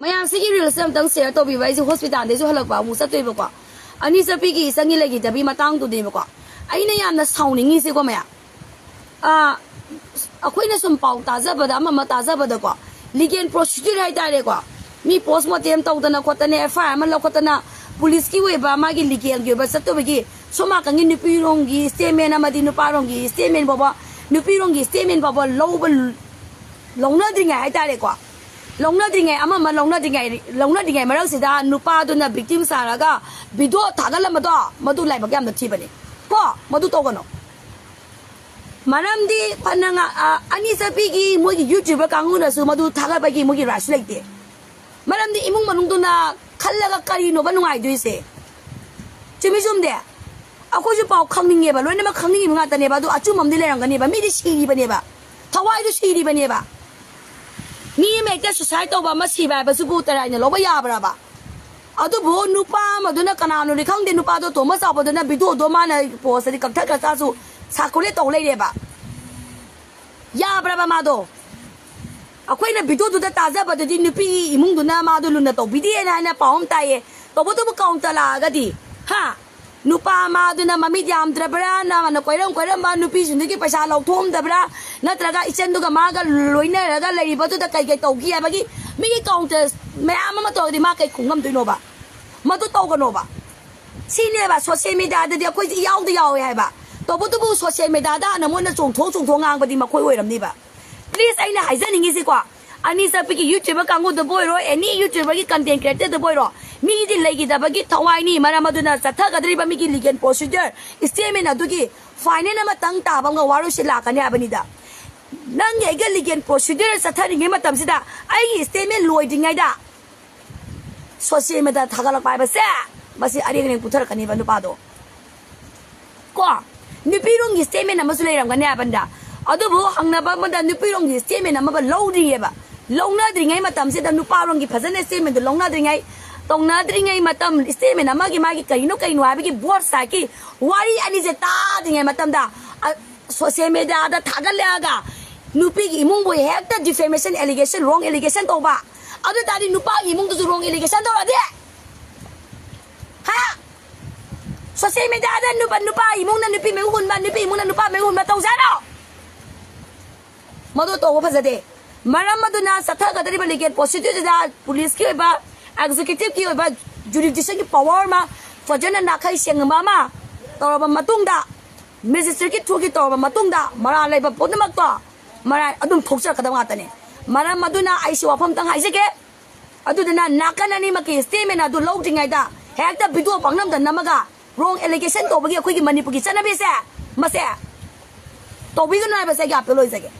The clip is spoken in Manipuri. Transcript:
Maya sige real sem tang share to bi bai si hospital de so halak ba mu sat twai ba kwa ani sa pi ki sangi lagi da bi matang to de ba kwa ai na yam na saung ni ngi si kwa maya akhoi na sum pau ta za ba da ma ta za ba da kwa legal procedure hai ta le kwa mi postmortem to da na ko ta ne FIR ma lo ko ta na police ki we ba ma gi legal ge ba sat to bi gi so ma ka ngi ni pi rong gi statement na ma di nu pa rong gi statement ba ba nu pi rong gi statement ba ba lo ba long na ding hai ta le kwa long na ding ai ama ma long na ding ai ma rau si da nu pa do na victim sa ra ga video tha ga la ma do ma du lai ba gam da thi ba ni ko ma du to ga no manam di pananga ani sa pi gi mo gi YouTube ka ngu na su ma du tha ga ba gi mo gi ra su lai de manam di imung manung do na khal la ga kari no ba nu ngai du se chimi sum de ako ju pau khang ning ye ba loi na ma khang ning nga ta ne ba du achu mam di le rang ga ne ba mi di shi ri ba ne ba thawai du shi ri ba ne ba mi me ta society ba ma si ba ba su bu ta ra ne lo ba ya ba ba adu bo nu pa ma du na kana no ni khang de nu pa do to ma sa ba do na bi do ma na po sa di kap tha ka sa su sa ko le to lai de ba ya ba ma do akwai na bi do da ta za ba de ni pi imung du na ma do lu na to bi di na na pa hom ta ye to bo to bu kaung ta la ga di ha nu pa ma do na ma mi jam tra bra na na koi ram ba nu pi sun ki paisa lo thom da bra na tra ga isen du ga ma ga loi na ga lai ba tu da kai kai to ki ya ba ki mi ki kaung ta me ama ma to di ma kai khung ngam tu no ba ma tu to ga no ba si ne ba social media da di akwai ji yaw da yaw ya ba to bu tu bu social media da na mo na chung tho ngang ba di ma khoi oi ram ni ba please ai na hai zan ni si kwa ani sa pi ki YouTube ka ngu da boy ro any YouTuber ki content creator da boy ro mi di lai gi da ba ki thawai ni mara ma du na sa tha ga dri ba mi ki legal procedure statement adu ki fine na ma tang ta ba nga waru si la ka ne abani da nang ye ga legal procedure sa tha ni nge ma tam si da ai statement loi ding ai da social media tha ga la pa ba se ba si ari ne puthar ka ni ba nu pa do ko ni pi rong gi statement na ma su lai ram ga ne abanda adu bo hang na ba ma da ni pi rong gi statement na ma ba lo ding ye ba long na ding ai ma tam si da nu pa rong gi phajane statement do long na ding ai tong na ding ai ma tam statement na ma gi kai no ha bi gi board sa ki wari ani je ta ding ai ma tam da social media da tha ga la ga nu pi gi mung bo hek ta defamation allegation wrong allegation to ba adu ta di nu pa gi mung du wrong allegation to ra de ha social media da nu pa gi mung na nu pi me hun ma nu pi mung na nu pa me hun ma tong sa no madu to ko phajade maram madu na satha ga dari ba legal procedure da police ki ba executive ki ba jurisdiction ki power ma fajana na khai seng ma ma to ba matung da magistrate ki thu ki to ba matung da mara lai ba podmak to mara adum thoksa kadam ata ne maram madu na ai si wafam tang hai se ke adu da na kana ni ma ki statement adu lo tingai da hekta video pangnam da namaga wrong allegation to ba gi khoi ki manipur ki chana be se ma se to bi ga na ba se ga pe loi se ke